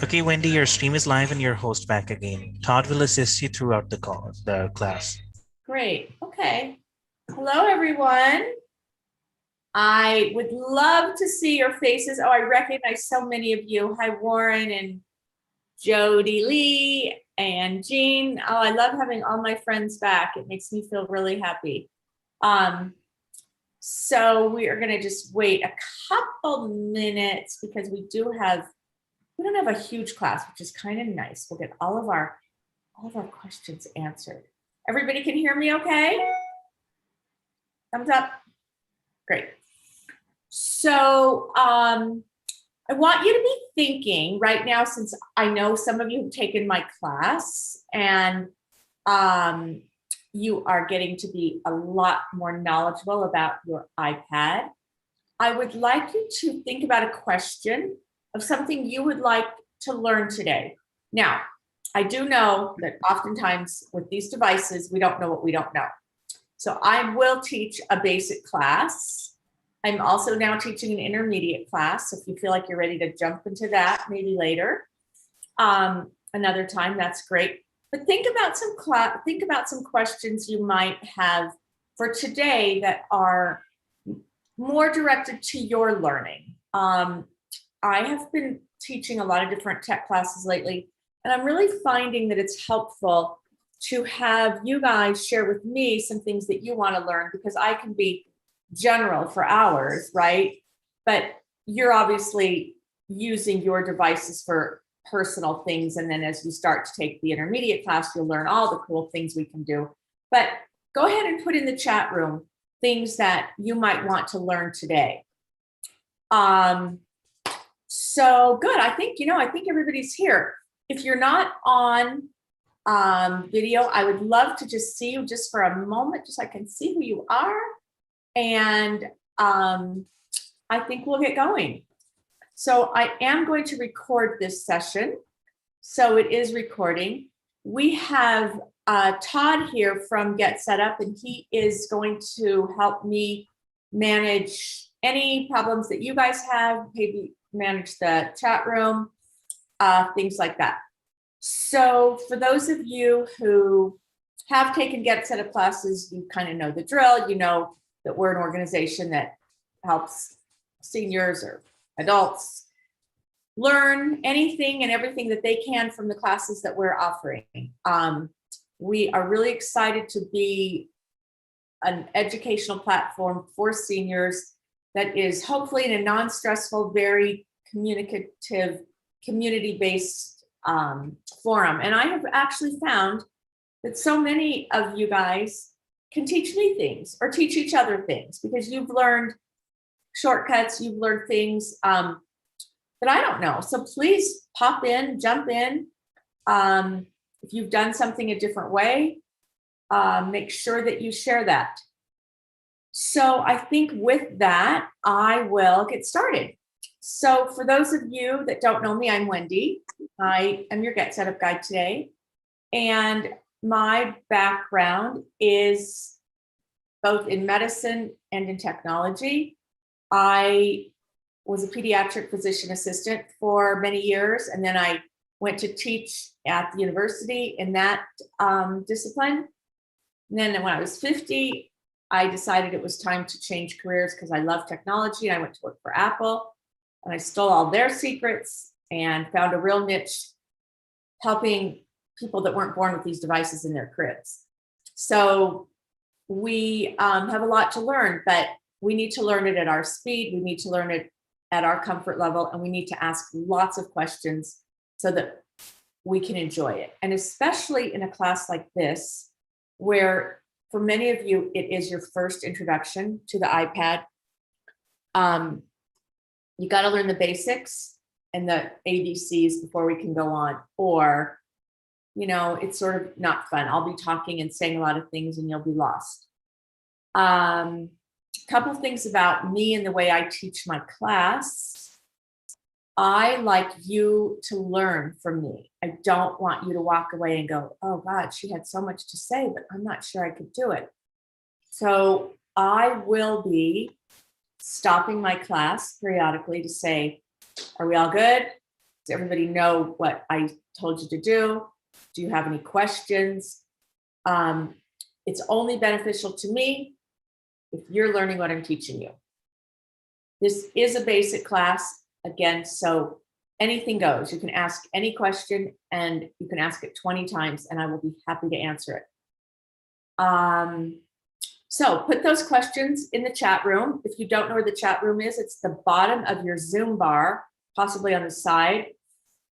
Okay, Wendy, your stream is live and your host back again. Todd will assist you throughout the class. Great. Okay. Hello, everyone. I would love to see your faces. Oh, I recognize so many of you. Hi, Warren and Jody Lee and Jean. Oh, I love having all my friends back. It makes me feel really happy. So we are going to just wait a couple minutes because we don't have a huge class, which is kind of nice. We'll get all of our questions answered. Everybody can hear me okay? Thumbs up. Great. So I want you to be thinking right now, since I know some of you have taken my class and you are getting to be a lot more knowledgeable about your iPad. I would like you to think about a question of something you would like to learn today. Now, I do know that oftentimes with these devices, we don't know what we don't know. So I will teach a basic class. I'm also now teaching an intermediate class. So if you feel like you're ready to jump into that, maybe later, another time, that's great. But think about some questions you might have for today that are more directed to your learning. I have been teaching a lot of different tech classes lately, and I'm really finding that it's helpful to have you guys share with me some things that you want to learn, because I can be general for hours, right? But you're obviously using your devices for personal things. And then as you start to take the intermediate class, you'll learn all the cool things we can do. But go ahead and put in the chat room things that you might want to learn today. So good. I think everybody's here. If you're not on video, I would love to just see you just for a moment, just so I can see who you are. And I think we'll get going. So I am going to record this session. So it is recording. We have Todd here from Get Set Up, and he is going to help me manage any problems that you guys have, maybe manage the chat room, things like that. So for those of you who have taken Get Set Up classes, you kind of know the drill. You know that we're an organization that helps seniors or adults learn anything and everything that they can from the classes that we're offering. We are really excited to be an educational platform for seniors that is hopefully in a non-stressful, very communicative, community-based forum. And I have actually found that so many of you guys can teach me things or teach each other things, because you've learned shortcuts, you've learned things that I don't know. So please pop in, jump in. If you've done something a different way, make sure that you share that. So I think with that, I will get started. So for those of you that don't know me, I'm Wendy. I am your Get Set Up guide today. And my background is both in medicine and in technology. I was a pediatric physician assistant for many years, and then I went to teach at the university in that discipline. And then when I was 50, I decided it was time to change careers because I love technology. I went to work for Apple, and I stole all their secrets and found a real niche helping people that weren't born with these devices in their cribs. So we have a lot to learn, but we need to learn it at our speed. We need to learn it at our comfort level, and we need to ask lots of questions so that we can enjoy it. And especially in a class like this, where for many of you, it is your first introduction to the iPad. You got to learn the basics and the ABCs before we can go on, or, you know, it's sort of not fun. I'll be talking and saying a lot of things and you'll be lost. Couple things about me and the way I teach my class. I like you to learn from me. I don't want you to walk away and go, oh God, she had so much to say, but I'm not sure I could do it. So I will be stopping my class periodically to say, are we all good? Does everybody know what I told you to do? Do you have any questions? It's only beneficial to me if you're learning what I'm teaching you. This is a basic class, again, so anything goes. You can ask any question and you can ask it 20 times and I will be happy to answer it. So put those questions in the chat room. If you don't know where the chat room is, it's the bottom of your Zoom bar, possibly on the side.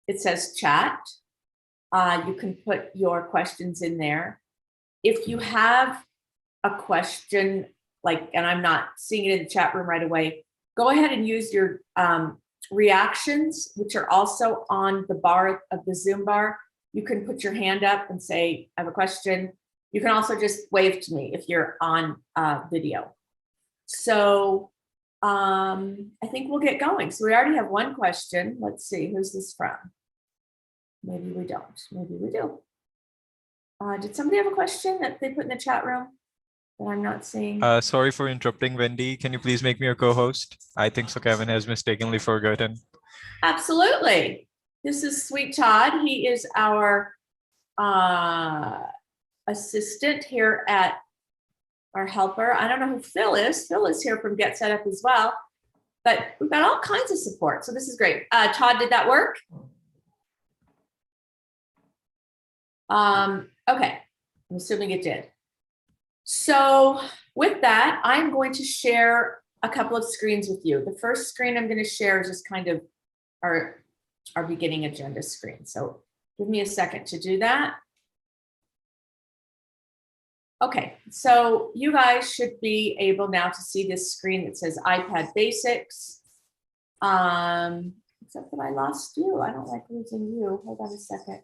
It says chat. You can put your questions in there. If you have a question, like, and I'm not seeing it in the chat room right away, go ahead and use your reactions, which are also on the bar of the Zoom bar. You can put your hand up and say, I have a question. You can also just wave to me if you're on video. So I think we'll get going. So we already have one question. Let's see, who's this from? Maybe we don't, maybe we do. Did somebody have a question that they put in the chat room that I'm not seeing? Sorry for interrupting, Wendy. Can you please make me a co-host? I think so Kevin has mistakenly forgotten. Absolutely. This is Sweet Todd. He is our assistant here at our helper. I don't know who Phil is. Phil is here from Get Set Up as well, but we've got all kinds of support. So this is great. Todd, did that work? Okay, I'm assuming it did. So with that, I'm going to share a couple of screens with you. The first screen I'm going to share is just kind of our beginning agenda screen. So give me a second to do that. Okay, so you guys should be able now to see this screen that says iPad Basics. Except that I lost you. I don't like losing you. Hold on a second.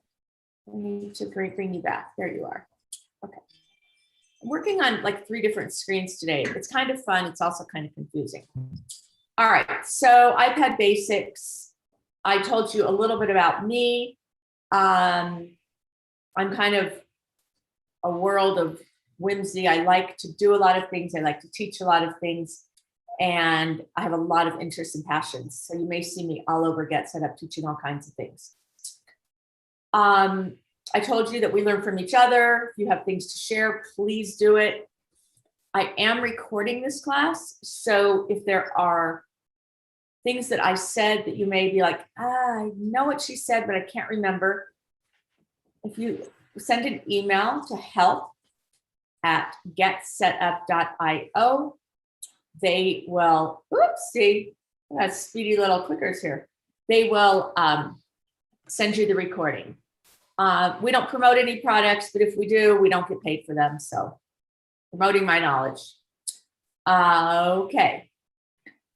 I need to bring you back. There you are. Okay. I'm working on like 3 different screens today. It's kind of fun. It's also kind of confusing. All right, so iPad Basics. I told you a little bit about me. I'm kind of a world of whimsy. I like to do a lot of things. I like to teach a lot of things. And I have a lot of interests and passions. So you may see me all over Get Set Up teaching all kinds of things. I told you that we learn from each other. If you have things to share, please do it. I am recording this class. So if there are things that I said that you may be like, I know what she said, but I can't remember. If you send an email to help@getsetup.io, they will, oopsie, that's speedy little clickers here. They will send you the recording. We don't promote any products, but if we do, we don't get paid for them. So promoting my knowledge. Okay.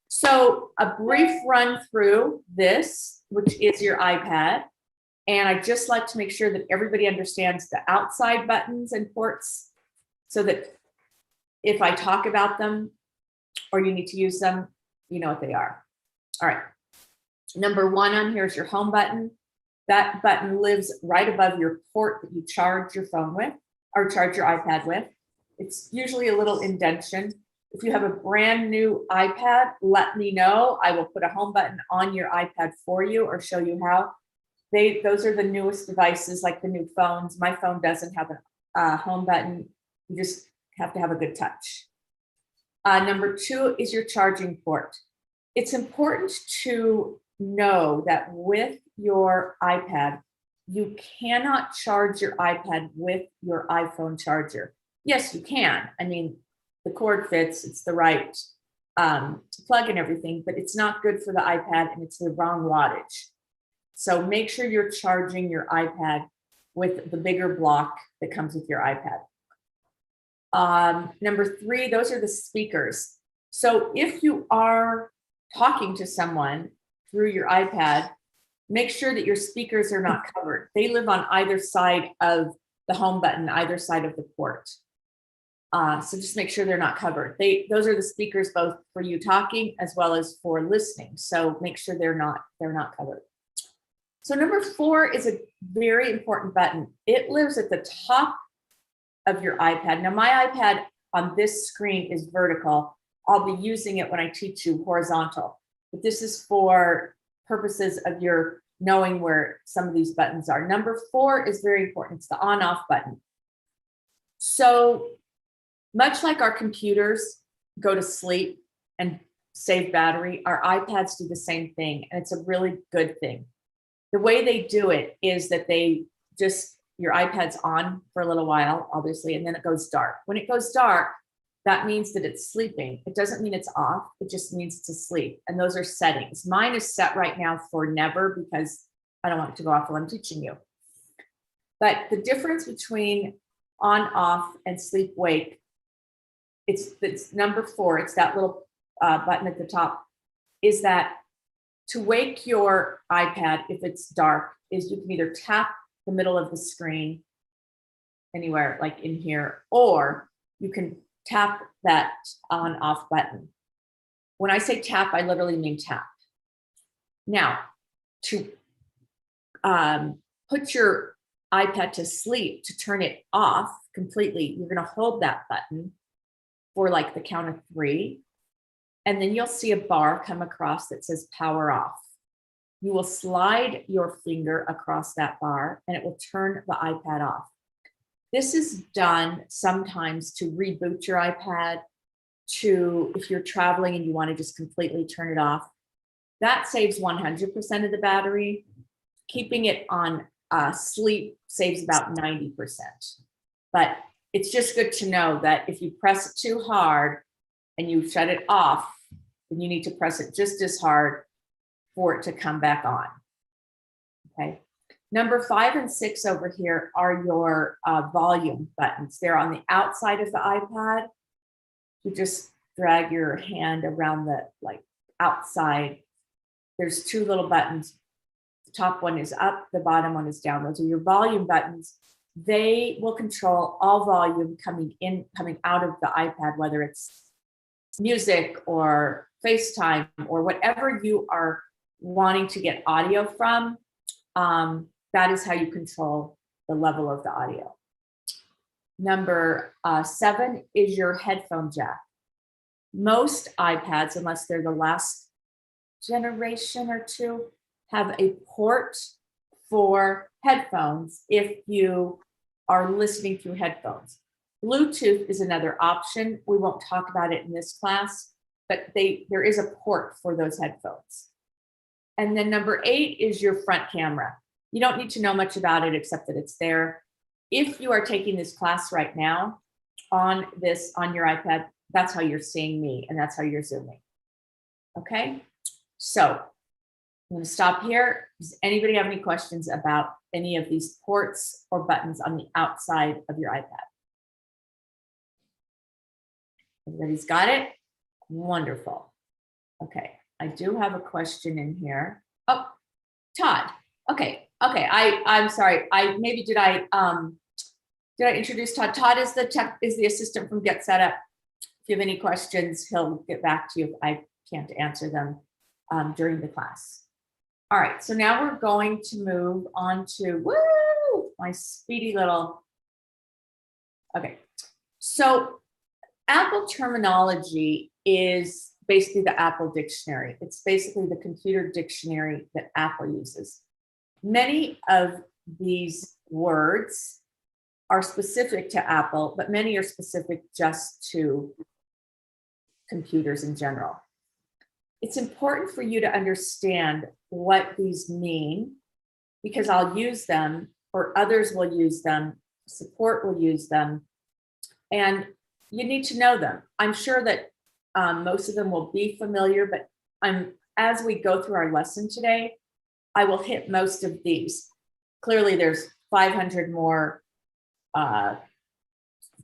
So a brief run through this, which is your iPad. And I just like to make sure that everybody understands the outside buttons and ports so that if I talk about them or you need to use them, you know what they are. All right. Number 1 on here is your home button. That button lives right above your port that you charge your phone with or charge your iPad with. It's usually a little indentation. If you have a brand new iPad, let me know. I will put a home button on your iPad for you or show you how. Those are the newest devices, like the new phones. My phone doesn't have a home button. You just have to have a good touch. Number 2 is your charging port. It's important to know that with your iPad, you cannot charge your iPad with your iPhone charger. Yes, you can. I mean, the cord fits, it's the right plug and everything, but it's not good for the iPad and it's the wrong wattage. So make sure you're charging your iPad with the bigger block that comes with your iPad. Number 3, those are the speakers. So if you are talking to someone through your iPad, make sure that your speakers are not covered. They live on either side of the home button, either side of the port. So just make sure they're not covered. Those are the speakers both for you talking as well as for listening. So make sure they're not covered. So number 4 is a very important button. It lives at the top of your iPad. Now my iPad on this screen is vertical. I'll be using it when I teach you horizontal, but this is for purposes of your knowing where some of these buttons are. Number 4 is very important. It's the on-off button. So much like our computers go to sleep and save battery, our iPads do the same thing, and it's a really good thing. The way they do it is that they just, your iPad's on for a little while, obviously, and then it goes dark. When it goes dark, that means that it's sleeping. It doesn't mean it's off. It just means it's asleep. And those are settings. Mine is set right now for never because I don't want it to go off while I'm teaching you. But the difference between on, off, and sleep, wake, it's number 4. It's that little button at the top, is that to wake your iPad, if it's dark, is you can either tap the middle of the screen anywhere, like in here, or you can tap that on off button. When I say tap, I literally mean tap. Now, to put your iPad to sleep, to turn it off completely, you're going to hold that button for like the count of 3. And then you'll see a bar come across that says power off. You will slide your finger across that bar and it will turn the iPad off. This is done sometimes to reboot your iPad, to if you're traveling and you want to just completely turn it off. That saves 100% of the battery. Keeping it on sleep saves about 90%. But it's just good to know that if you press it too hard and you shut it off, then you need to press it just as hard for it to come back on. Okay. Number 5 and 6 over here are your volume buttons. They're on the outside of the iPad. You just drag your hand around the outside. There's 2 little buttons. The top one is up, the bottom one is down. Those are your volume buttons. They will control all volume coming in, coming out of the iPad, whether it's music or FaceTime or whatever you are wanting to get audio from. That is how you control the level of the audio. Number 7 is your headphone jack. Most iPads, unless they're the last generation or 2, have a port for headphones if you are listening through headphones. Bluetooth is another option. We won't talk about it in this class, but there is a port for those headphones. And then number 8 is your front camera. You don't need to know much about it except that it's there. If you are taking this class right now on your iPad, that's how you're seeing me and that's how you're zooming. Okay, so I'm going to stop here. Does anybody have any questions about any of these ports or buttons on the outside of your iPad? Everybody's got it? Wonderful. Okay, I do have a question in here. Oh, Todd. Okay. I'm sorry. Did I introduce Todd? Todd is the assistant from Get Set Up. If you have any questions, he'll get back to you if I can't answer them during the class. All right, so now we're going to move on to my speedy little. Okay, so Apple terminology is basically the Apple dictionary. It's basically the computer dictionary that Apple uses. Many of these words are specific to Apple, but many are specific just to computers in general. It's important for you to understand what these mean because I'll use them or others will use them, support will use them, and you need to know them. I'm sure that most of them will be familiar, but as we go through our lesson today, I will hit most of these. Clearly, there's 500 more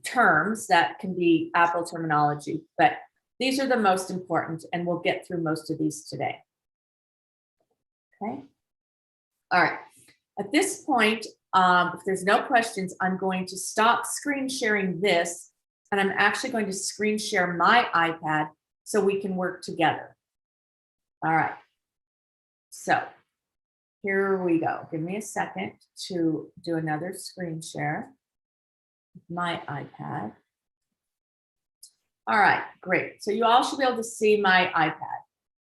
terms that can be Apple terminology, but these are the most important, and we'll get through most of these today. Okay. All right. At this point, if there's no questions, I'm going to stop screen sharing this, and I'm actually going to screen share my iPad so we can work together. All right. So here we go. Give me a second to do another screen share with my iPad. All right, great. So you all should be able to see my iPad.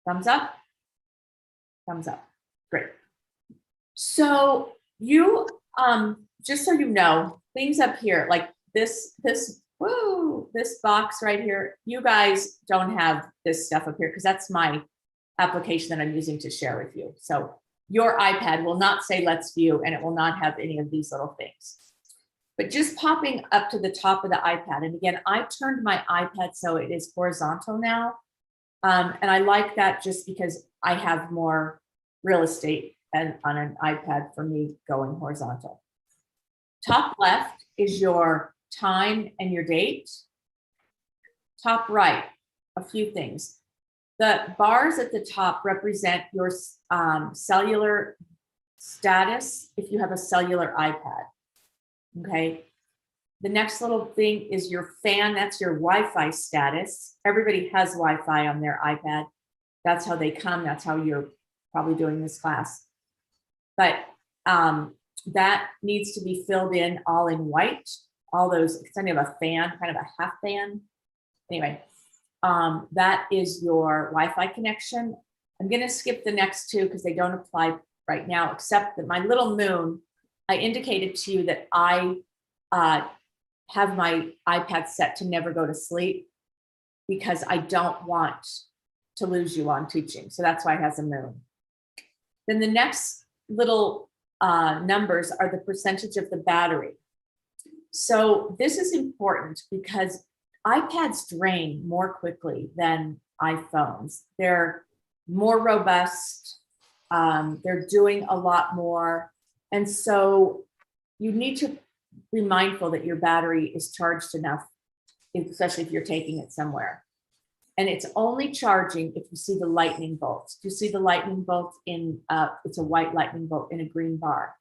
Thumbs up? Thumbs up. Great. So you, just so you know, things up here, like this box right here, you guys don't have this stuff up here because that's my application that I'm using to share with you. So your iPad will not say let's view, and it will not have any of these little things. But just popping up to the top of the iPad, and again, I turned my iPad so it is horizontal now. And I like that just because I have more real estate and on an iPad for me going horizontal. Top left is your time and your date. Top right, a few things. The bars at the top represent your cellular status if you have a cellular iPad. Okay. The next little thing is your fan. That's your Wi-Fi status. Everybody has Wi-Fi on their iPad. That's how they come. That's how you're probably doing this class. But that needs to be filled in all in white. All those, it's kind of a fan, kind of a half fan. Anyway, that is your Wi-Fi connection. I'm going to skip the next two because they don't apply right now, except that my little moon, I indicated to you that I have my iPad set to never go to sleep because I don't want to lose you on teaching. So that's why it has a moon. Then the next little numbers are the percentage of the battery. So this is important because iPads drain more quickly than iPhones. They're more robust. They're doing a lot more. And so you need to be mindful that your battery is charged enough, especially if you're taking it somewhere. And it's only charging if you see the lightning bolt. You see the lightning bolt in, it's a white lightning bolt in a green bar.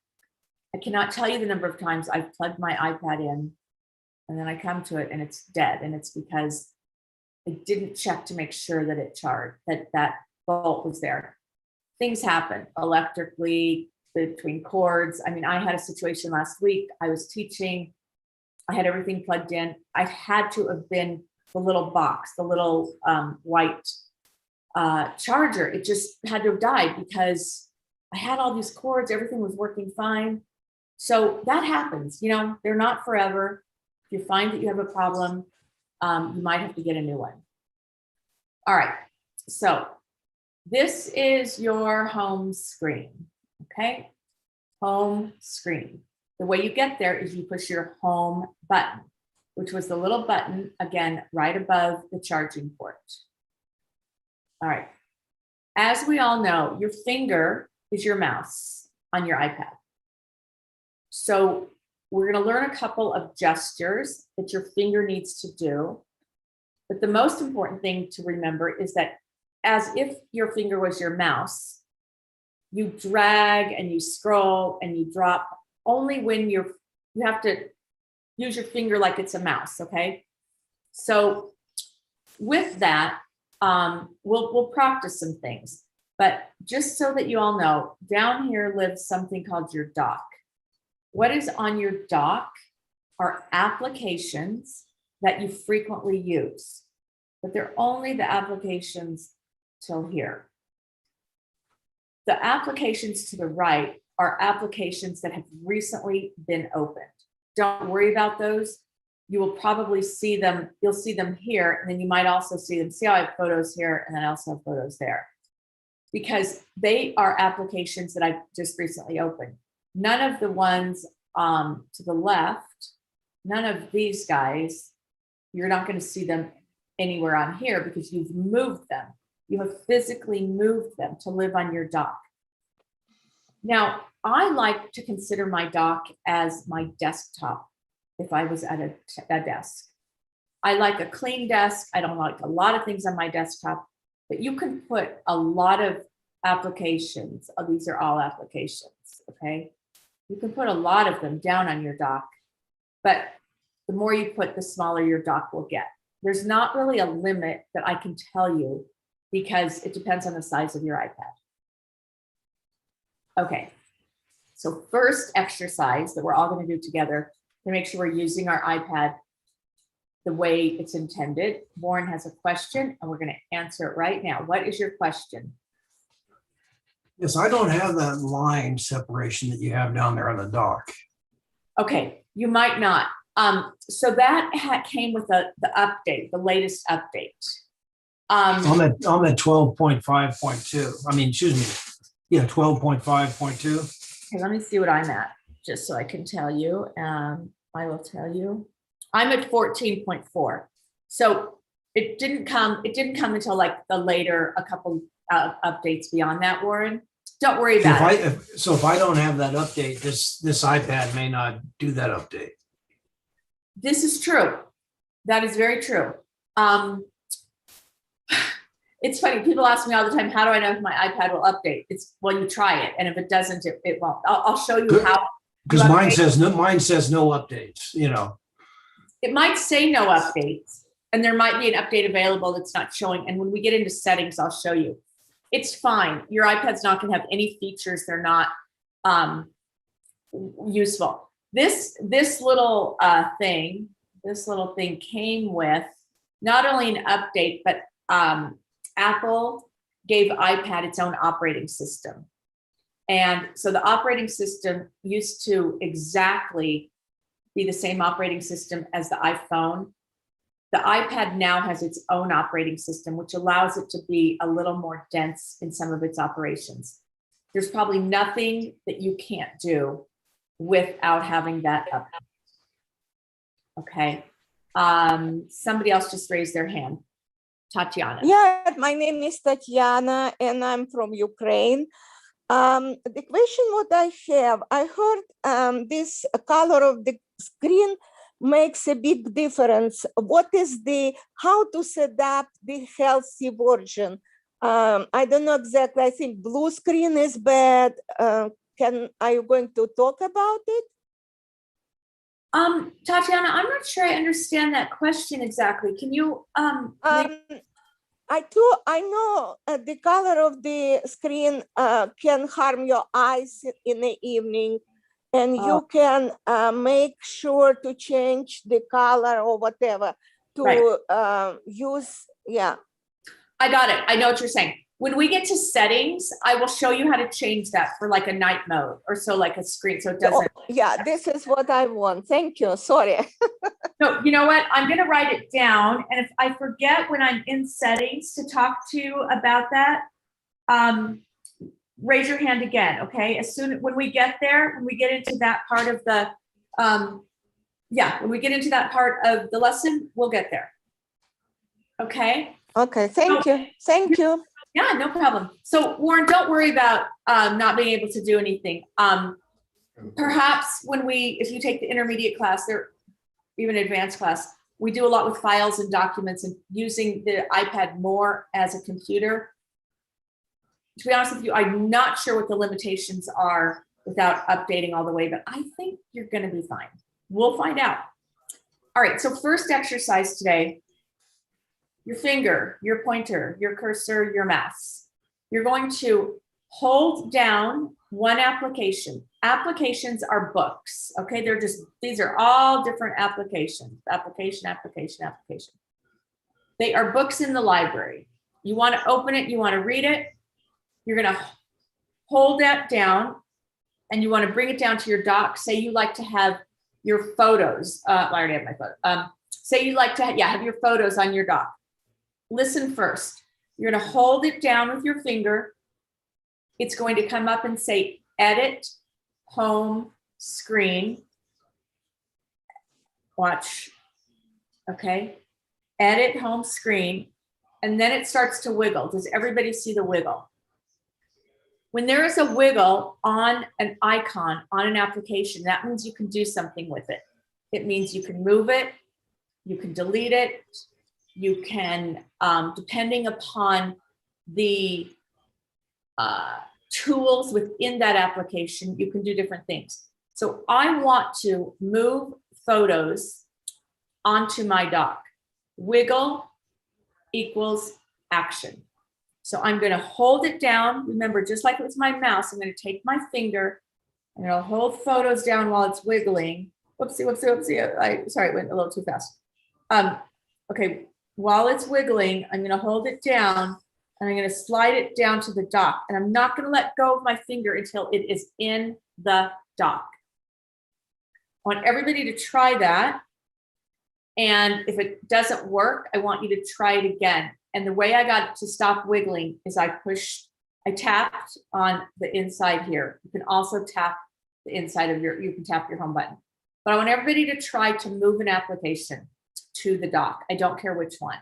I cannot tell you the number of times I've plugged my iPad in and then I come to it and it's dead. And it's because I didn't check to make sure that it charged, that bolt was there. Things happen electrically, between cords. I mean, I had a situation last week. I was teaching. I had everything plugged in. I had to have been the little box, the little white charger. It just had to have died because I had all these cords. Everything was working fine. So that happens. You know, they're not forever. If you find that you have a problem, you might have to get a new one. All right. So this is your home screen. Okay, home screen. The way you get there is you push your home button, which was the little button, again, right above the charging port. All right. As we all know, your finger is your mouse on your iPad. So we're going to learn a couple of gestures that your finger needs to do. But the most important thing to remember is that as if your finger was your mouse, you drag and you scroll and you drop only when you have to use your finger like it's a mouse, okay? So with that, we'll practice some things. But just so that you all know, down here lives something called your dock. What is on your dock are applications that you frequently use, but they're only the applications till here. The applications to the right are applications that have recently been opened. Don't worry about those. You will probably see them, you'll see them here, and then you might also see them. See how I have photos here, and then I also have photos there. Because they are applications that I've just recently opened. None of the ones to the left, none of these guys, you're not going to see them anywhere on here because you've moved them. You have physically moved them to live on your dock. Now, I like to consider my dock as my desktop if I was at a desk. I like a clean desk. I don't like a lot of things on my desktop, but you can put a lot of applications. Oh, these are all applications, okay? You can put a lot of them down on your dock, but the more you put, the smaller your dock will get. There's not really a limit that I can tell you because it depends on the size of your iPad. Okay, so first exercise that we're all going to do together to make sure we're using our iPad the way it's intended. Warren has a question and we're going to answer it right now. What is your question? Yes, I don't have that line separation that you have down there on the dock. Okay, you might not. So that came with the update, the latest update. I'm at 12.5.2. I mean, excuse me. Yeah, 12.5.2. Okay, let me see what I'm at, just so I can tell you. I will tell you. I'm at 14.4. So it didn't come until like the later, a couple updates beyond that, Warren. Don't worry about it. So if I don't have that update, this iPad may not do that update. This is true. That is very true. It's funny. People ask me all the time, how do I know if my iPad will update? It's, well, you try it. And if it doesn't, it won't. I'll show you Good. how. Because mine says no updates, you know. It might say no updates, and there might be an update available that's not showing. And when we get into settings, I'll show you. It's fine. Your iPad's not going to have any features. They're not useful. This little thing came with not only an update, but Apple gave iPad its own operating system. And so the operating system used to exactly be the same operating system as the iPhone. The iPad now has its own operating system, which allows it to be a little more dense in some of its operations. There's probably nothing that you can't do without having that up. Okay. Somebody else just raised their hand. Tatiana. Yeah, my name is Tatiana and I'm from Ukraine. The question what I have, I heard this color of the screen makes a big difference. What is how to set up the healthy version? I don't know exactly. I think blue screen is bad. Are you going to talk about it? Tatiana, I'm not sure I understand that question exactly. Can you I know the color of the screen can harm your eyes in the evening, and you can make sure to change the color or whatever to use. Yeah. I got it. I know what you're saying. When we get to settings, I will show you how to change that for like a night mode or so, like a screen, so it doesn't. Yeah, this is what I want. Thank you. Sorry. No, you know what? I'm going to write it down. And if I forget when I'm in settings to talk to you about that, raise your hand again. Okay. When we get there, when we get into that part of the, when we get into that part of the lesson, we'll get there. Okay. Okay. Thank you. Thank you. Yeah, no problem. So Warren, don't worry about not being able to do anything. Perhaps if you take the intermediate class, there, even advanced class, we do a lot with files and documents and using the iPad more as a computer. To be honest with you, I'm not sure what the limitations are without updating all the way, but I think you're going to be fine. We'll find out. All right, so first exercise today, your finger, your pointer, your cursor, your mouse. You're going to hold down one application. Applications are books, okay? These are all different applications. Application. They are books in the library. You want to open it, you want to read it. You're going to hold that down and you want to bring it down to your dock. Say you like to have your photos. I already have my photo. Say you like to have your photos on your dock. Listen first. You're going to hold it down with your finger. It's going to come up and say edit home screen. Watch. Okay. Edit home screen. And then it starts to wiggle. Does everybody see the wiggle? When there is a wiggle on an icon, on an application, that means you can do something with it. It means you can move it. You can delete it. You can, depending upon the tools within that application, you can do different things. So I want to move photos onto my dock. Wiggle equals action. So I'm going to hold it down. Remember, just like it was my mouse, I'm going to take my finger and I'll hold photos down while it's wiggling. Whoopsie. Sorry, it went a little too fast. Okay. While it's wiggling, I'm going to hold it down, And I'm going to slide it down to the dock. And I'm not going to let go of my finger until it is in the dock. I want everybody to try that. And if it doesn't work, I want you to try it again. And the way I got it to stop wiggling is I tapped on the inside here. You can also tap the inside of you can tap your home button. But I want everybody to try to move an application to the dock. I don't care which one.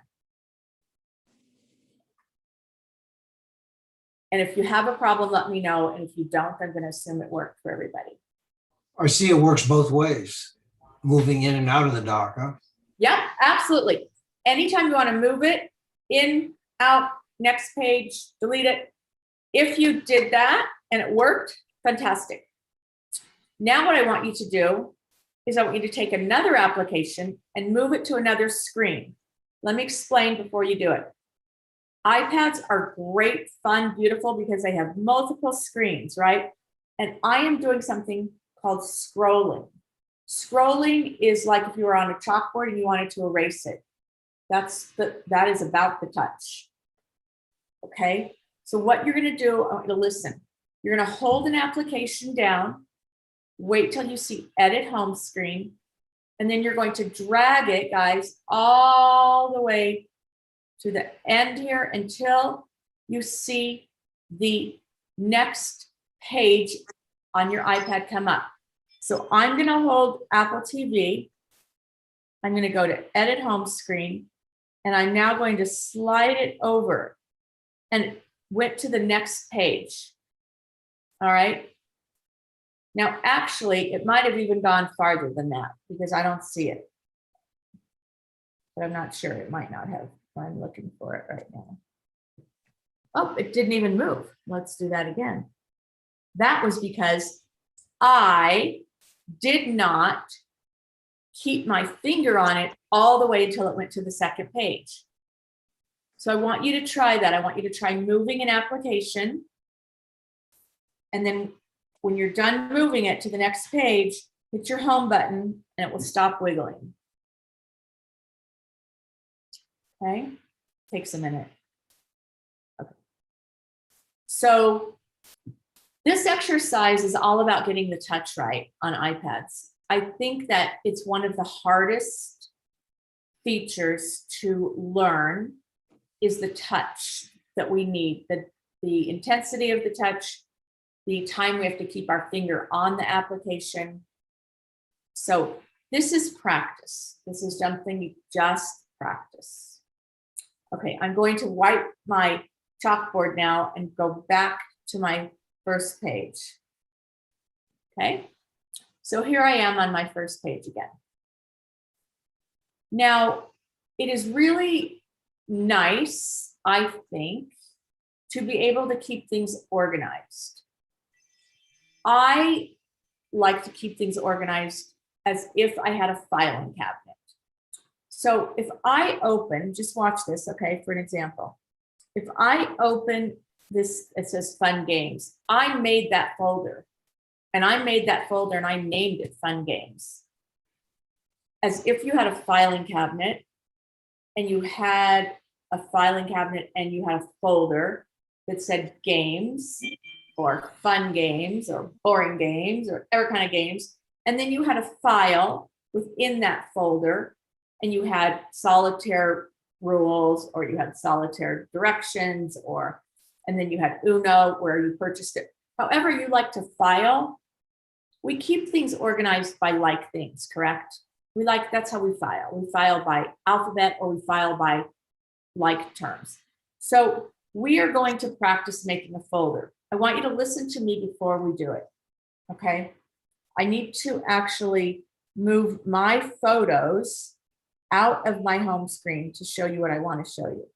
And if you have a problem, let me know. And if you don't, I'm going to assume it worked for everybody. I see it works both ways, moving in and out of the dock, huh? Yep, absolutely. Anytime you want to move it in, out, next page, delete it. If you did that and it worked, fantastic. Now what I want you to do is I want you to take another application and move it to another screen. Let me explain before you do it. iPads are great, fun, beautiful because they have multiple screens, right? And I am doing something called scrolling. Scrolling is like if you were on a chalkboard and you wanted to erase it. That is about the touch. Okay, so what you're going to do, I want you to listen. You're going to hold an application down, wait till you see edit home screen, and then you're going to drag it, guys, all the way to the end here until you see the next page on your iPad come up. So I'm going to hold Apple TV. I'm going to go to edit home screen, and I'm now going to slide it over and went to the next page. All right. Now, actually, it might have even gone farther than that because I don't see it. But I'm not sure. It might not have. I'm looking for it right now. Oh, it didn't even move. Let's do that again. That was because I did not keep my finger on it all the way until it went to the second page. So I want you to try that. I want you to try moving an application. And then when you're done moving it to the next page, hit your home button and it will stop wiggling. Okay, takes a minute. Okay. So this exercise is all about getting the touch right on iPads. I think that it's one of the hardest features to learn is the touch that we need, the intensity of the touch, the time we have to keep our finger on the application. So this is practice. This is something you just practice. Okay, I'm going to wipe my chalkboard now and go back to my first page. Okay, so here I am on my first page again. Now, it is really nice, I think, to be able to keep things organized. I like to keep things organized as if I had a filing cabinet. So if I open, just watch this, okay, for an example. If I open this, it says fun games. I made that folder and I named it fun games. As if you had a filing cabinet and you had a filing cabinet and you had a folder that said games or fun games or boring games or every kind of games. And then you had a file within that folder and you had solitaire rules or you had solitaire directions and then you had Uno where you purchased it. However you like to file, we keep things organized by like things, correct? That's how we file. We file by alphabet or we file by like terms. So we are going to practice making a folder. I want you to listen to me before we do it, okay? I need to actually move my photos out of my home screen to show you what I want to show you.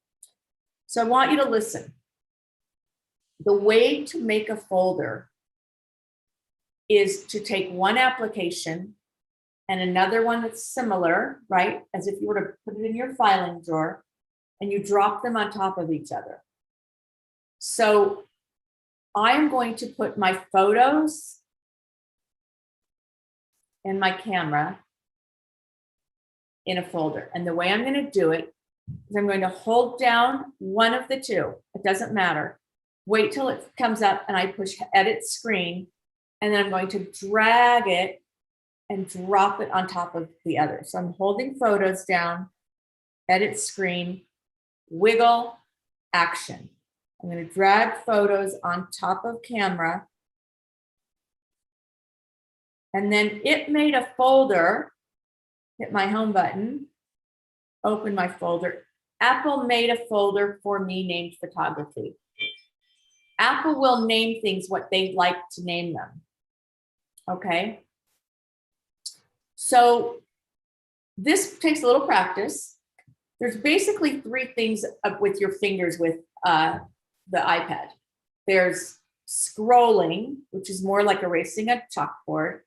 So I want you to listen. The way to make a folder is to take one application and another one that's similar, right? As if you were to put it in your filing drawer and you drop them on top of each other. So I'm going to put my photos and my camera in a folder. And the way I'm going to do it is I'm going to hold down one of the two. It doesn't matter. Wait till it comes up and I push edit screen, and then I'm going to drag it and drop it on top of the other. So I'm holding photos down, edit screen, wiggle, action. I'm going to drag photos on top of camera. And then it made a folder, hit my home button, open my folder. Apple made a folder for me named photography. Apple will name things what they like to name them. Okay. So this takes a little practice. There's basically three things with your fingers with the iPad. There's scrolling, which is more like erasing a chalkboard.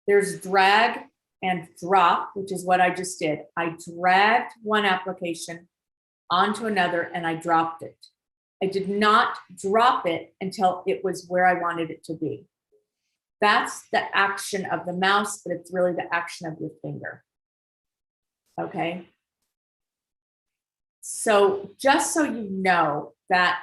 There's drag and drop, which is what I just did. I dragged one application onto another and I dropped it. I did not drop it until it was where I wanted it to be. That's the action of the mouse, but it's really the action of your finger. Okay. So just so you know, that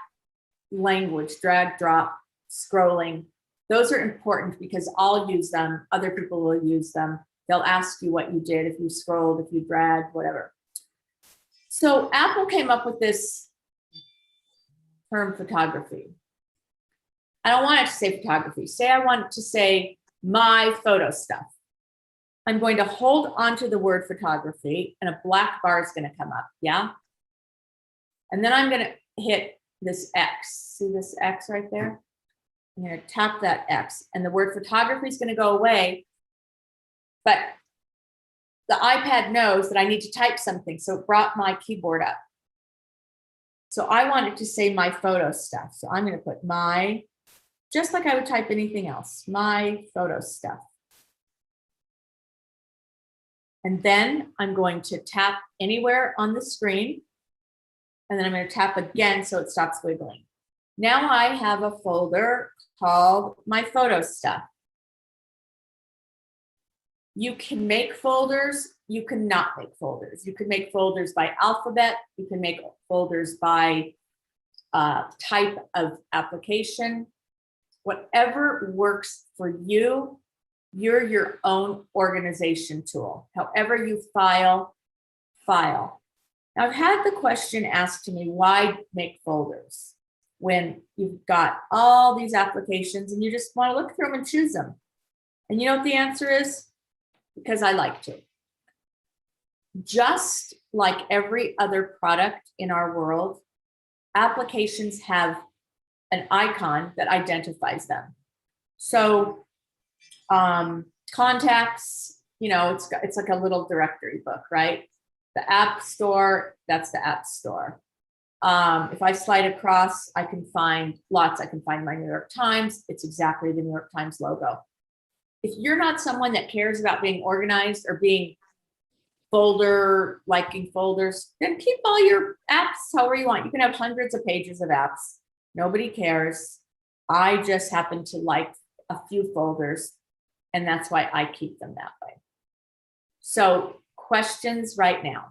language, drag, drop, scrolling, those are important because I'll use them. Other people will use them. They'll ask you what you did, if you scrolled, if you dragged, whatever. So Apple came up with this term photography. I don't want it to say photography. Say I want it to say my photo stuff. I'm going to hold onto the word photography and a black bar is going to come up. Yeah. And then I'm going to hit this X. See this X right there? I'm going to tap that X and the word photography is going to go away. But the iPad knows that I need to type something. So it brought my keyboard up. So I want it to say my photo stuff. So I'm going to put my, just like I would type anything else, my photo stuff. And then I'm going to tap anywhere on the screen. And then I'm going to tap again so it stops wiggling. Now I have a folder called my photo stuff. You can make folders, you cannot make folders. You can make folders by alphabet, you can make folders by type of application. Whatever works for you, you're your own organization tool. However you file. Now I've had the question asked to me, why make folders when you've got all these applications and you just want to look through them and choose them? And you know what the answer is? Because I like to. Just like every other product in our world, applications have an icon that identifies them. So contacts, you know, it's like a little directory book, right? The App Store, that's the App Store. If I slide across, I can find lots. I can find my New York Times. It's exactly the New York Times logo. If you're not someone that cares about being organized or being liking folders, then keep all your apps however you want. You can have hundreds of pages of apps. Nobody cares. I just happen to like a few folders, and that's why I keep them that way. So questions right now.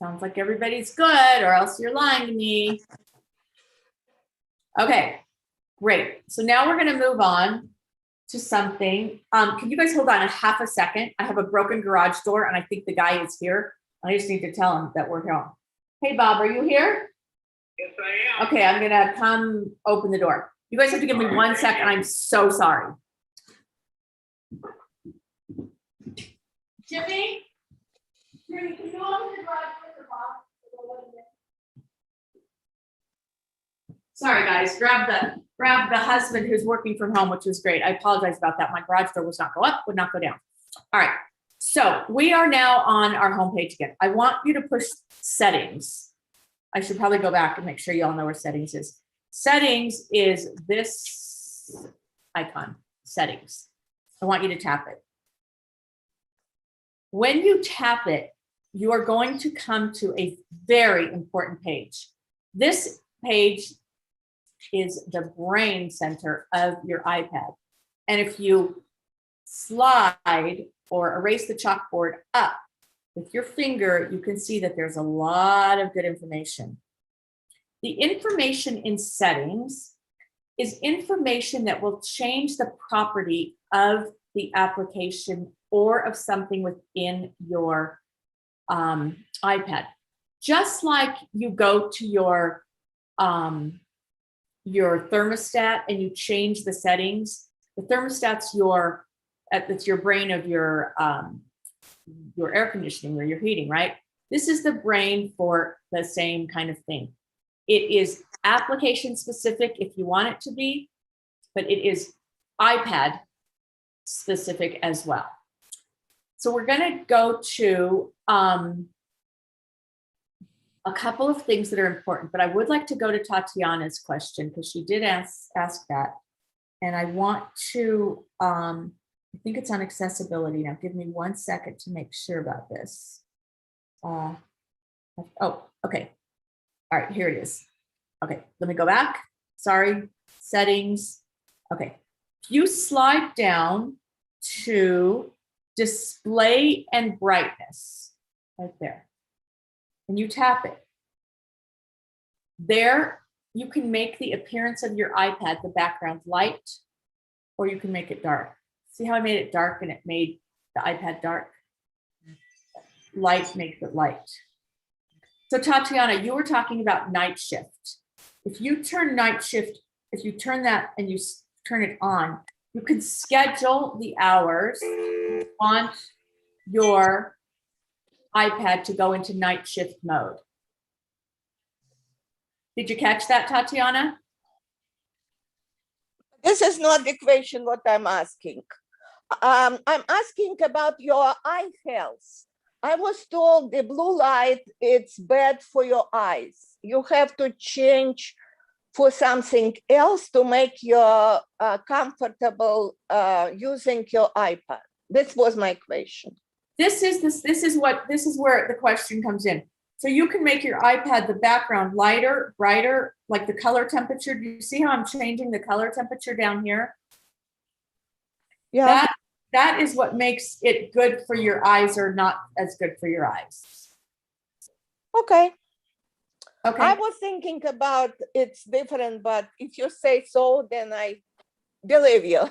Sounds like everybody's good, or else you're lying to me. Okay, great. So now we're going to move on to something. Can you guys hold on a half a second? I have a broken garage door, and I think the guy is here. I just need to tell him that we're home. Hey, Bob, are you here? Yes, I am. Okay, I'm going to come open the door. You guys have to give me 1 second. I'm so sorry. Jimmy? Jimmy, can you open the garage door for Bob? Sorry, guys. Grab the husband who's working from home, which was great. I apologize about that. My garage door would not go up, would not go down. All right. So we are now on our homepage again. I want you to push settings. I should probably go back and make sure you all know where settings is. Settings is this icon, settings. I want you to tap it. When you tap it, you are going to come to a very important page. This page is the brain center of your iPad. And if you slide or erase the chalkboard up, with your finger, you can see that there's a lot of good information. The information in settings is information that will change the property of the application or of something within your iPad. Just like you go to your thermostat and you change the settings, the thermostat's it's your brain of your air conditioning or your heating, right? This is the brain for the same kind of thing. It is application specific if you want it to be, but it is iPad specific as well. So we're going to go to a couple of things that are important, but I would like to go to Tatiana's question because she did ask that. And I want to, I think it's on accessibility. Now give me 1 second to make sure about this. Oh, okay. All right, here it is. Okay, let me go back. Sorry, settings. Okay, if you slide down to display and brightness, right there, and you tap it, there you can make the appearance of your iPad, the background light, or you can make it dark. See how I made it dark and it made the iPad dark? Light makes it light. So Tatiana, you were talking about night shift. If you turn night shift, if you turn that and you turn it on, you can schedule the hours you want your iPad to go into night shift mode. Did you catch that, Tatiana? This is not the question what I'm asking. I'm asking about your eye health. I was told the blue light, it's bad for your eyes. You have to change for something else to make you comfortable using your iPad. This was my question. This is where the question comes in. So you can make your iPad, the background lighter, brighter, like the color temperature. Do you see how I'm changing the color temperature down here? Yeah. That is what makes it good for your eyes or not as good for your eyes. Okay. Okay. I was thinking about it's different, but if you say so, then I believe you.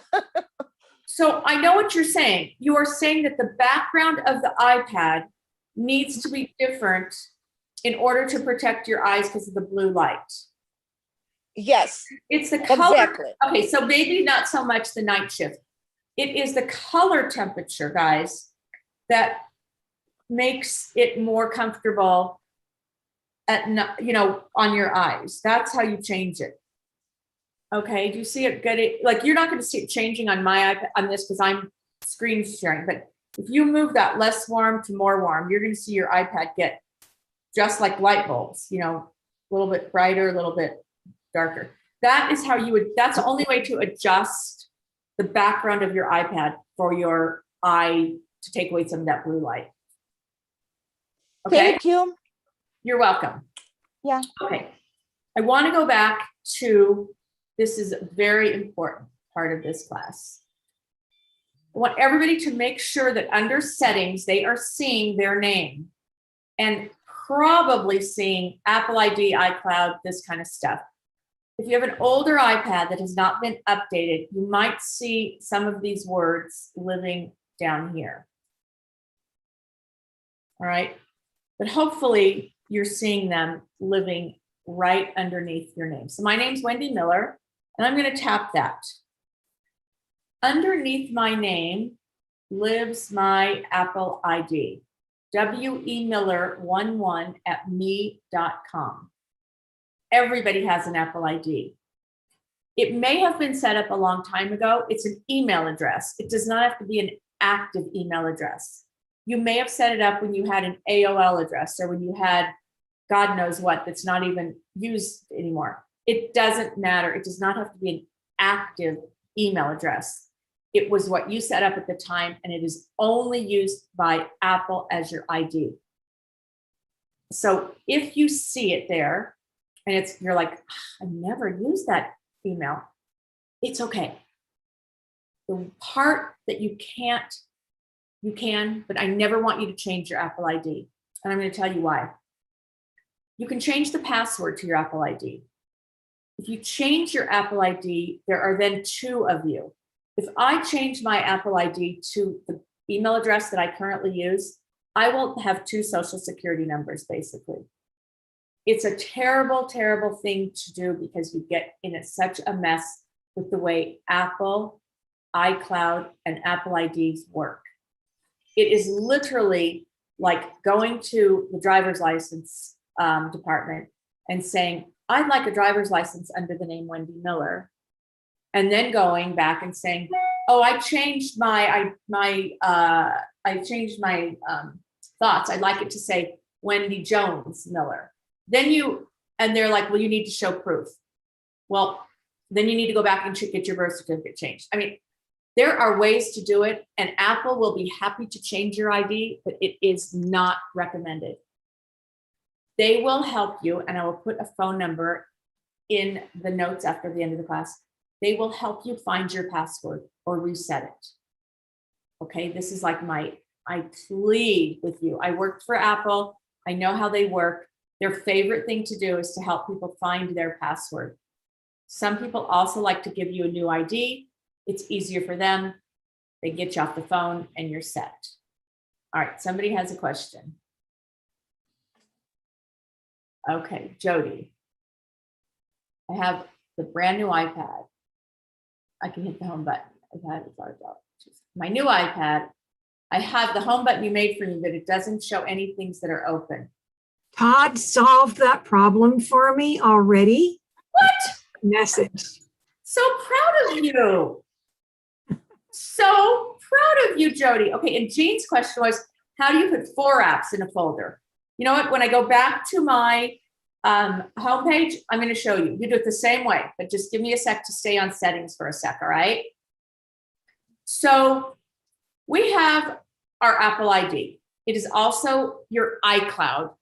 So I know what you're saying. You are saying that the background of the iPad needs to be different in order to protect your eyes because of the blue light. Yes. It's the color. Exactly. Okay, so maybe not so much the night shift. It is the color temperature, guys, that makes it more comfortable on your eyes. That's how you change it. Okay, do you see it getting, like, you're not going to see it changing on my iPad on this because I'm screen sharing, but if you move that less warm to more warm, you're going to see your iPad get just like light bulbs, a little bit brighter, a little bit darker. That is how that's the only way to adjust the background of your iPad for your eye to take away some of that blue light. Okay. Thank you. You're welcome. Yeah. Okay. I want to go back to, this is a very important part of this class. I want everybody to make sure that under settings, they are seeing their name and probably seeing Apple ID, iCloud, this kind of stuff. If you have an older iPad that has not been updated, you might see some of these words living down here. All right. But hopefully you're seeing them living right underneath your name. So my name's Wendy Miller, and I'm going to tap that. Underneath my name lives my Apple ID, wemiller11@me.com. Everybody has an Apple ID. It may have been set up a long time ago. It's an email address. It does not have to be an active email address. You may have set it up when you had an AOL address or when you had God knows what that's not even used anymore. It doesn't matter. It does not have to be an active email address. It was what you set up at the time, and it is only used by Apple as your ID. So if you see it there, and you're like, I never used that email, it's okay. The part that you can't You can, but I never want you to change your Apple ID. And I'm going to tell you why. You can change the password to your Apple ID. If you change your Apple ID, there are then two of you. If I change my Apple ID to the email address that I currently use, I will have two social security numbers, basically. It's a terrible, terrible thing to do because you get in such a mess with the way Apple, iCloud, and Apple IDs work. It is literally like going to the driver's license department and saying, I'd like a driver's license under the name Wendy Miller. And then going back and saying, oh, I changed my thoughts. I'd like it to say Wendy Jones Miller. And they're like, well, you need to show proof. Well, then you need to go back and get your birth certificate changed. I mean, there are ways to do it, and Apple will be happy to change your ID, but it is not recommended. They will help you, and I will put a phone number in the notes after the end of the class. They will help you find your password or reset it. Okay, this is like I plead with you. I worked for Apple. I know how they work. Their favorite thing to do is to help people find their password. Some people also like to give you a new ID. It's easier for them. They get you off the phone and you're set. All right, somebody has a question. Okay, Jody. I have the brand new iPad. I can hit the home button. My new iPad. I have the home button you made for me, but it doesn't show any things that are open. Todd solved that problem for me already. What? Message. So proud of you. So proud of you, Jody. Okay, and Jean's question was, how do you put 4 apps in a folder? You know what? When I go back to my homepage, I'm going to show you. You do it the same way, but just give me a sec to stay on settings for a sec, all right? So we have our Apple ID. It is also your iCloud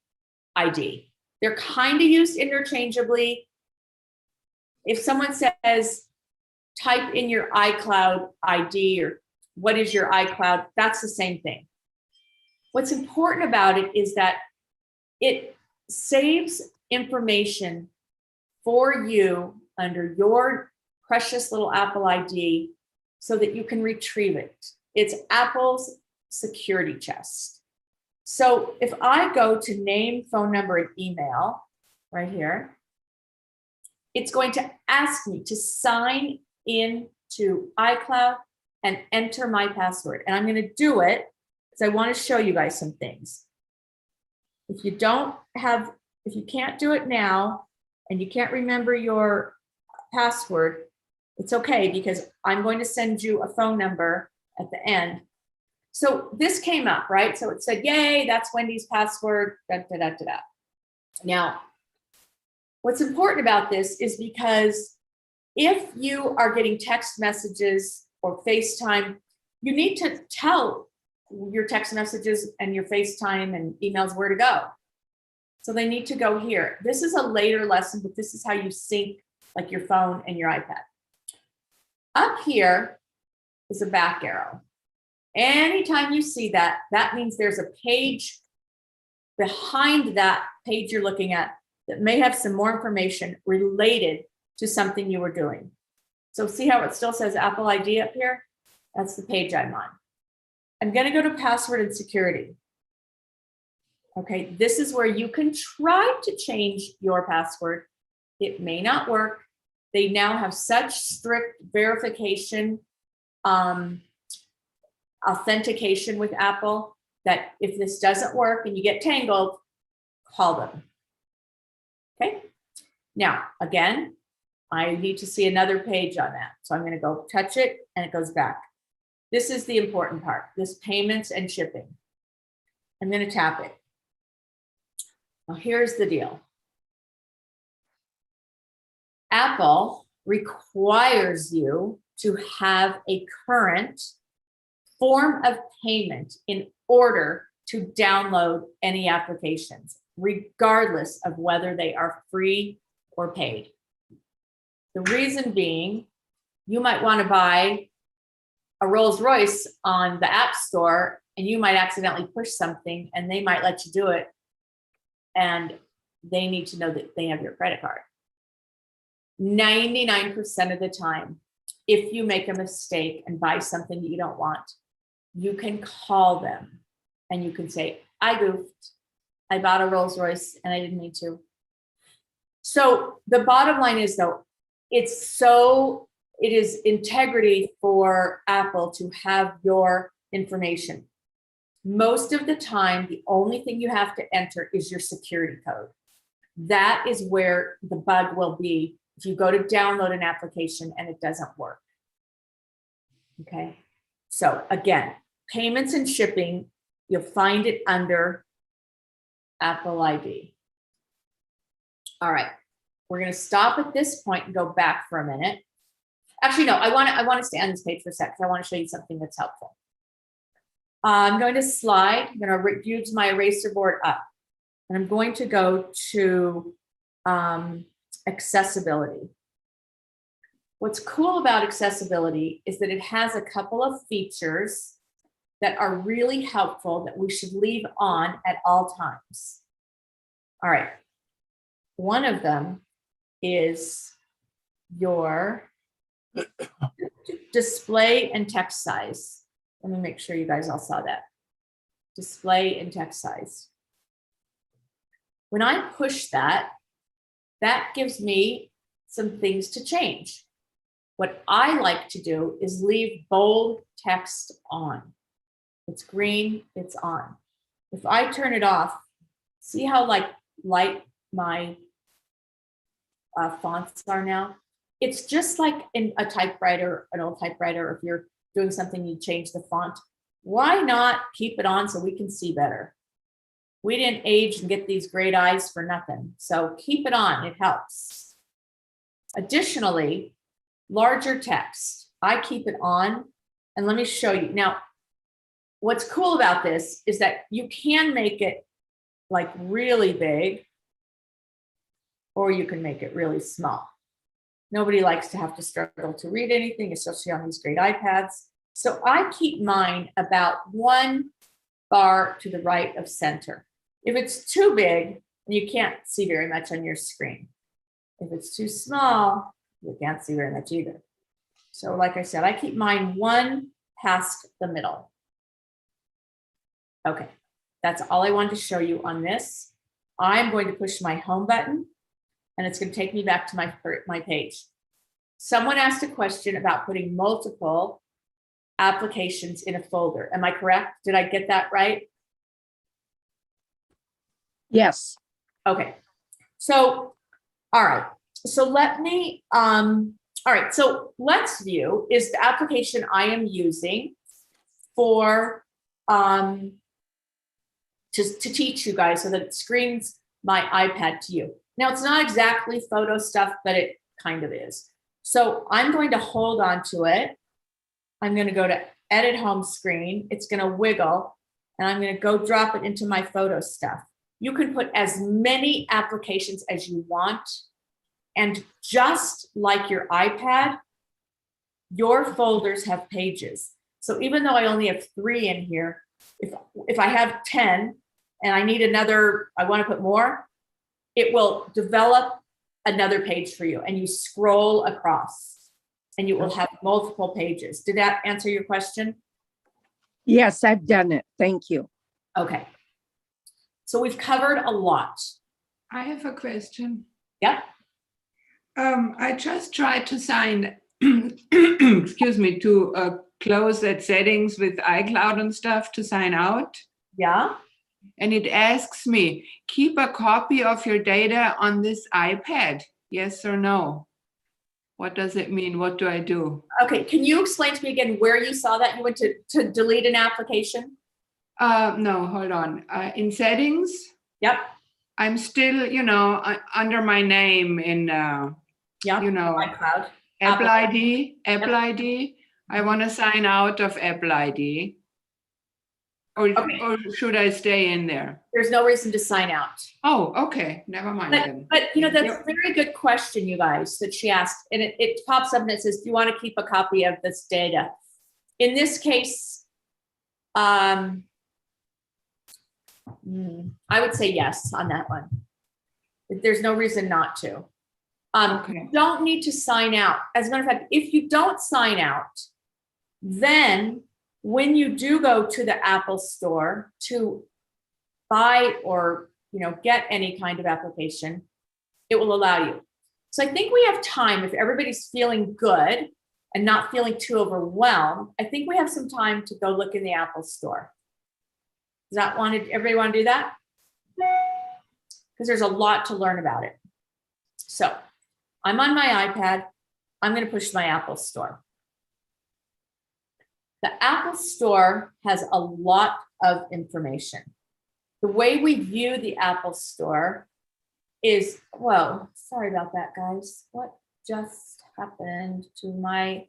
ID. They're kind of used interchangeably. If someone says, type in your iCloud ID or what is your iCloud, that's the same thing. What's important about it is that it saves information for you under your precious little Apple ID so that you can retrieve it. It's Apple's security chest. So if I go to name, phone number, and email right here, it's going to ask me to sign in to iCloud and enter my password. And I'm going to do it because I want to show you guys some things. If you can't do it now and you can't remember your password, it's okay because I'm going to send you a phone number at the end. So this came up, right? So it said, yay, that's Wendy's password, da, da, da, da, da. Now, what's important about this is because if you are getting text messages or FaceTime, you need to tell your text messages and your FaceTime and emails where to go. So they need to go here. This is a later lesson, but this is how you sync like your phone and your iPad. Up here is a back arrow. Anytime you see that, that means there's a page behind that page you're looking at that may have some more information related to something you were doing. So see how it still says Apple ID up here? That's the page I'm on. I'm going to go to password and security. Okay, this is where you can try to change your password. It may not work. They now have such strict verification, authentication with Apple that if this doesn't work and you get tangled, call them. Okay, now again, I need to see another page on that. So I'm going to go touch it and it goes back. This is the important part, this payments and shipping. I'm going to tap it. Now here's the deal. Apple requires you to have a current form of payment in order to download any applications, regardless of whether they are free or paid. The reason being, you might want to buy a Rolls Royce on the App Store and you might accidentally push something and they might let you do it. And they need to know that they have your credit card. 99% of the time, if you make a mistake and buy something that you don't want, you can call them and you can say, I goofed. I bought a Rolls Royce and I didn't mean to. So the bottom line is though, it is integrity for Apple to have your information. Most of the time, the only thing you have to enter is your security code. That is where the bug will be if you go to download an application and it doesn't work. Okay, so again, payments and shipping, you'll find it under Apple ID. All right, we're going to stop at this point and go back for a minute. Actually, no, I want to stay on this page for a sec because I want to show you something that's helpful. I'm going to slide. I'm going to use my eraser board up, and I'm going to go to accessibility. What's cool about accessibility is that it has a couple of features that are really helpful that we should leave on at all times. All right. One of them is your display and text size. Let me make sure you guys all saw that. Display and text size. When I push that, that gives me some things to change. What I like to do is leave bold text on. It's green, it's on. If I turn it off, see how light my fonts are now? It's just like in a typewriter, an old typewriter, if you're doing something, you change the font. Why not keep it on so we can see better? We didn't age and get these great eyes for nothing. So keep it on, it helps. Additionally, larger text, I keep it on, and let me show you. Now, what's cool about this is that you can make it like really big, or you can make it really small. Nobody likes to have to struggle to read anything, especially on these great iPads. So I keep mine about 1 bar to the right of center. If it's too big, you can't see very much on your screen. If it's too small, you can't see very much either. So like I said, I keep mine 1 past the middle. Okay, that's all I wanted to show you on this. I'm going to push my home button, and it's going to take me back to my page. Someone asked a question about putting multiple applications in a folder. Am I correct? Did I get that right? Yes. Okay. So, all right. So let me, all right. So Let's View is the application I am using for, to teach you guys so that it screens my iPad to you. Now, it's not exactly photo stuff, but it kind of is. So I'm going to hold on to it. I'm going to go to Edit Home Screen. It's going to wiggle, and I'm going to go drop it into my photo stuff. You can put as many applications as you want. And just like your iPad, your folders have pages. So even though I only have 3 in here, if I have 10 and I need another, I want to put more, it will develop another page for you, and you scroll across and you will have multiple pages. Did that answer your question? Yes, I've done it. Thank you. Okay. So we've covered a lot. I have a question. Yep. I just tried to sign, excuse me, to close that settings with iCloud and stuff to sign out. Yeah. And it asks me, keep a copy of your data on this iPad, yes or no? What does it mean? What do I do? Okay. Can you explain to me again where you saw that? You went to delete an application? No, hold on. In settings, Yep. I'm still, under my name in, Yep. iCloud. Apple Apple ID. I want to sign out of Apple ID. Or should I stay in there? There's no reason to sign out. Oh, okay. Never mind then. But that's a very good question, you guys, that she asked. And it pops up and it says, do you want to keep a copy of this data? In this case, I would say yes on that one. There's no reason not to. Okay. You don't need to sign out. As a matter of fact, if you don't sign out, then when you do go to the Apple Store to buy or get any kind of application, it will allow you. So I think we have time, if everybody's feeling good and not feeling too overwhelmed, I think we have some time to go look in the Apple Store. Everybody want to do that? Because there's a lot to learn about it. So I'm on my iPad. I'm going to push my Apple Store. The Apple Store has a lot of information. The way we view the Apple Store is, whoa, sorry about that, guys. What just happened to my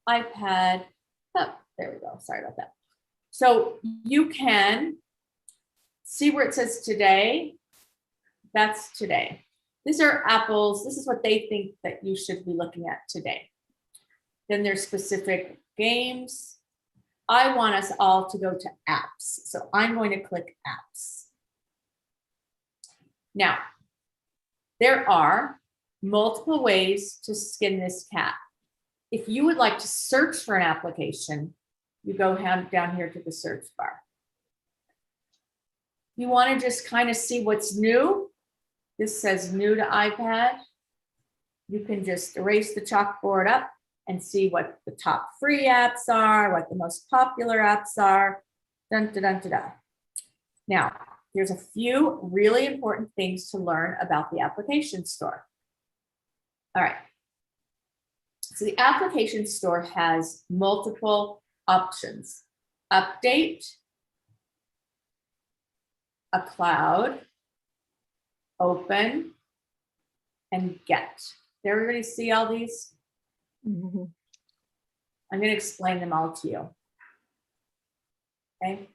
iPad? Oh, there we go. Sorry about that. So you can see where it says today. That's today. These are Apple's, this is what they think that you should be looking at today. Then there's specific games. I want us all to go to apps. So I'm going to click apps. Now, there are multiple ways to skin this cat. If you would like to search for an application, you go down here to the search bar. You want to just kind of see what's new. This says new to iPad. You can just erase the chalkboard up and see what the top free apps are, what the most popular apps are. Dun, dun, dun, dun, dun. Now, there's a few really important things to learn about the application store. All right. So the application store has multiple options. Update, a cloud, open, and get. Did everybody see all these? Mm-hmm. I'm going to explain them all to you. Okay.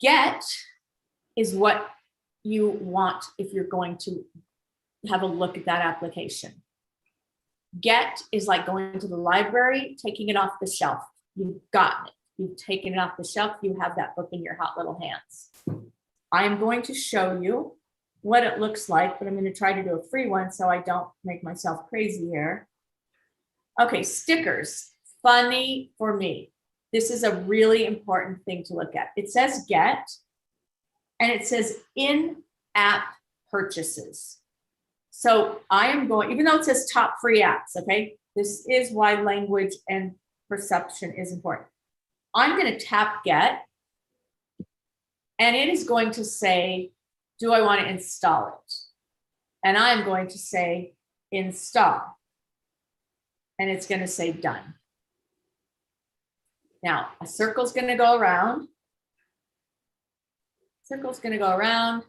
Get is what you want if you're going to have a look at that application. Get is like going to the library, taking it off the shelf. You've gotten it. You've taken it off the shelf. You have that book in your hot little hands. I am going to show you what it looks like, but I'm going to try to do a free one so I don't make myself crazy here. Okay, stickers. Funny for me. This is a really important thing to look at. It says get, and it says in-app purchases. So I am going, even though it says top free apps, okay, this is why language and perception is important. I'm going to tap get, and it is going to say, do I want to install it? And I'm going to say install, and it's going to say done. Now, a circle's going to go around. Circle's going to go around.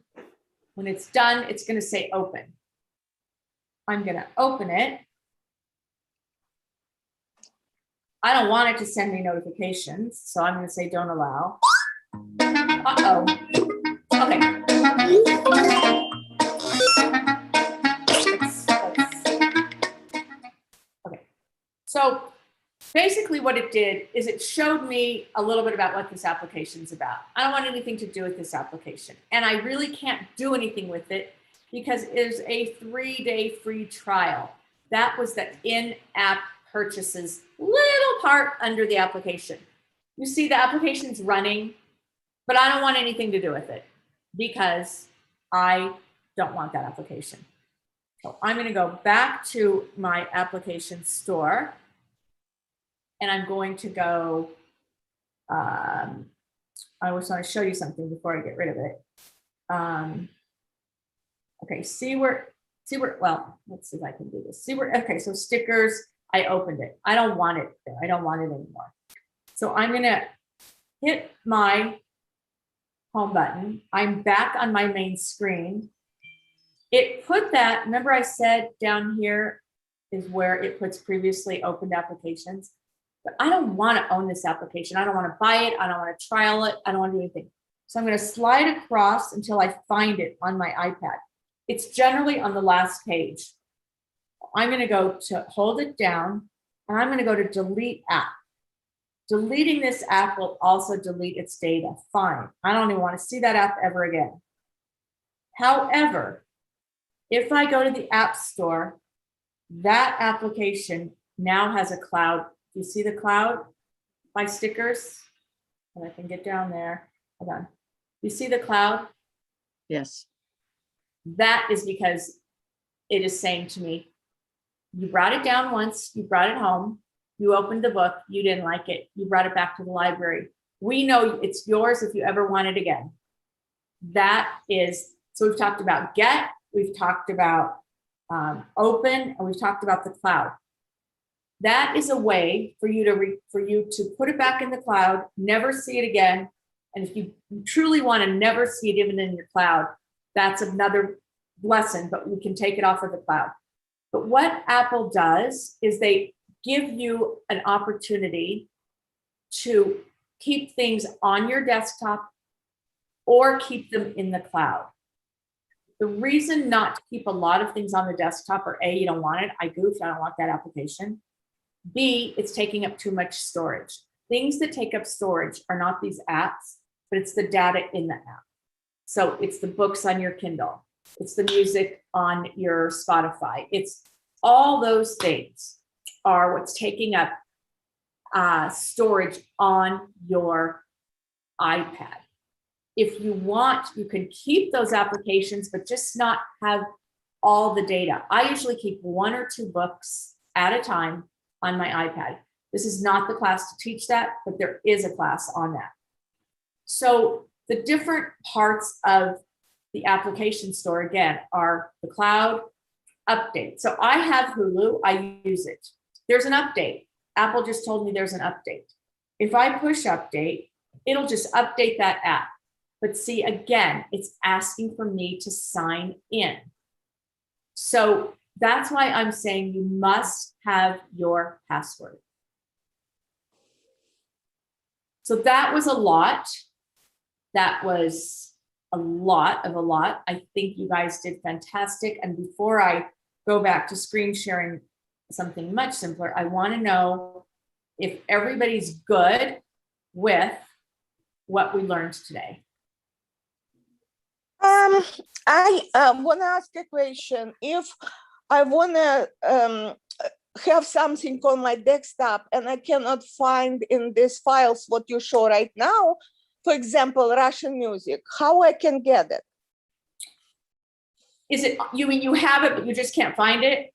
When it's done, it's going to say open. I'm going to open it. I don't want it to send me notifications, so I'm going to say don't allow. Uh-oh. Okay. Okay. So basically what it did is it showed me a little bit about what this application is about. I don't want anything to do with this application. And I really can't do anything with it because it is a 3-day free trial. That was the in-app purchases little part under the application. You see the application's running, but I don't want anything to do with it because I don't want that application. So I'm going to go back to my application store. And I'm going to go, I was want to show you something before I get rid of it. Okay, well, let's see if I can do this. Okay, so stickers, I opened it. I don't want it there. I don't want it anymore. So I'm gonna hit my home button. I'm back on my main screen. It put that, remember I said down here is where it puts previously opened applications. But I don't want to own this application. I don't want to buy it. I don't want to trial it. I don't want to do anything. So I'm going to slide across until I find it on my iPad. It's generally on the last page. I'm going to go to hold it down, and I'm going to go to delete app. Deleting this app will also delete its data. Fine. I don't even want to see that app ever again. However, if I go to the App Store, that application now has a cloud. You see the cloud? My stickers? And I can get down there. Hold on. You see the cloud? Yes. That is because it is saying to me, you brought it down once, you brought it home, you opened the book, you didn't like it, you brought it back to the library. We know it's yours if you ever want it again. That is, so we've talked about get, we've talked about open, and we've talked about the cloud. That is a way for you to put it back in the cloud, never see it again. And if you truly want to never see it even in your cloud, that's another lesson, but we can take it off of the cloud. But what Apple does is they give you an opportunity to keep things on your desktop or keep them in the cloud. The reason not to keep a lot of things on the desktop are A, you don't want it. I goofed, I don't want that application. B, it's taking up too much storage. Things that take up storage are not these apps, but it's the data in the app. So it's the books on your Kindle. It's the music on your Spotify. It's all those things are what's taking up storage on your iPad. If you want, you can keep those applications, but just not have all the data. I usually keep 1 or 2 books at a time on my iPad. This is not the class to teach that, but there is a class on that. So the different parts of the application store, again, are the cloud, update. So I have Hulu, I use it. There's an update. Apple just told me there's an update. If I push update, it'll just update that app. But see, again, it's asking for me to sign in. So that's why I'm saying you must have your password. So that was a lot. That was a lot of a lot. I think you guys did fantastic. And before I go back to screen sharing something much simpler, I want to know if everybody's good with what we learned today. I want to ask a question. If I want to have something on my desktop and I cannot find in these files what you show right now, for example, Russian music, how I can get it? Is it, you mean you have it, but you just can't find it?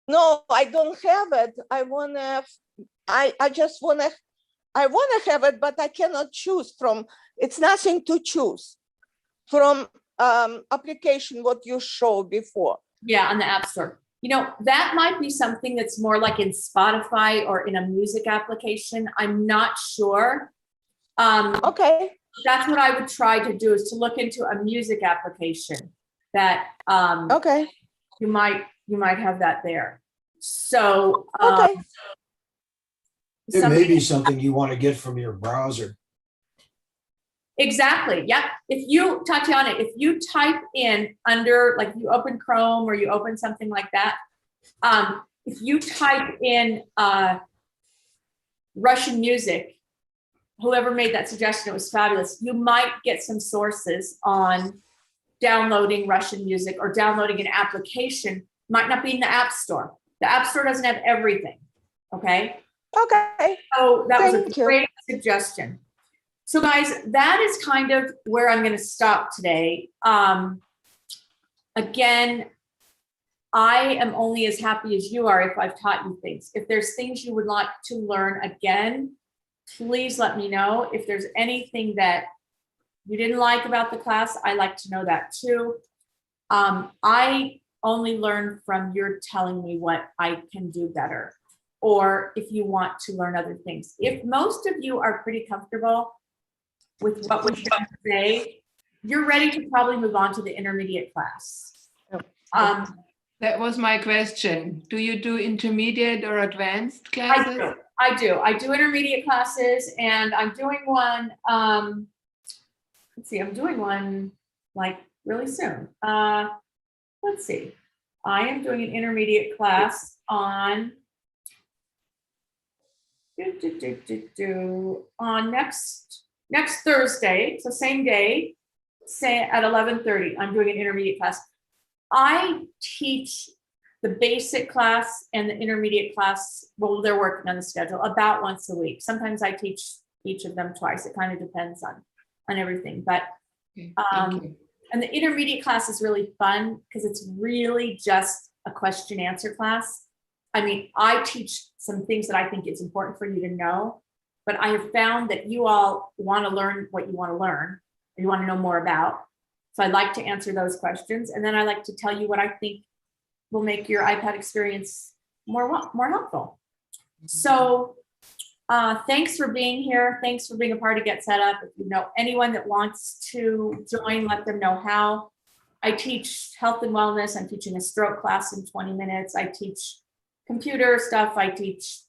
No, I don't have it. I just I want to have it, but I cannot choose from, it's nothing to choose from application what you showed before. Yeah, on the App Store. You know, that might be something that's more like in Spotify or in a music application. I'm not sure. Okay. That's what I would try to do, is to look into a music application that Okay. you might have that there. So Okay. It may be something you want to get from your browser. Exactly. Yep. If you, Tatiana, if you type in under, like you open Chrome or you open something like that, if you type in Russian music, whoever made that suggestion, it was fabulous. You might get some sources on downloading Russian music or downloading an application. Might not be in the App Store. The App Store doesn't have everything. Okay. Okay. So that was Thank a great suggestion. So guys, that is kind of where I'm going to stop today. Again, I am only as happy as you are if I've taught you things. If there's things you would like to learn again, please let me know. If there's anything that you didn't like about the class, I like to know that too. I only learn from your telling me what I can do better, or if you want to learn other things. If most of you are pretty comfortable with what we've done today, you're ready to probably move on to the intermediate class. That was my question. Do you do intermediate or advanced classes? I do intermediate classes, and I'm doing one, let's see, I'm doing one like really soon. Let's see, I am doing an intermediate class on On next Thursday, so same day, say at 11:30, I'm doing an intermediate class. I teach the basic class and the intermediate class, well, they're working on the schedule about once a week. Sometimes I teach each of them twice. It kind of depends on everything. But Okay, thank you. and the intermediate class is really fun because it's really just a question answer class. I mean, I teach some things that I think it's important for you to know, but I have found that you all want to learn what you want to learn, or you want to know more about. So I like to answer those questions. And then I like to tell you what I think will make your iPad experience more helpful. So thanks for being here. Thanks for being a part of Get Set Up. If you know anyone that wants to join, let them know how. I teach health and wellness. I'm teaching a stroke class in 20 minutes. I teach computer stuff. I teach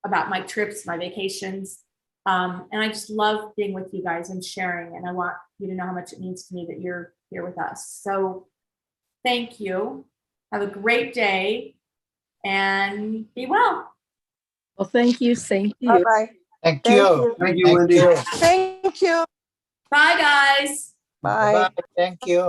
about my trips, my vacations. And I just love being with you guys and sharing. And I want you to know how much it means to me that you're here with us. So thank you. Have a great day and be well. Well, thank you. Same to you. Bye-bye. Thank you. Thank you, Wendy. Thank you. Bye, guys. Bye. Bye. Thank you.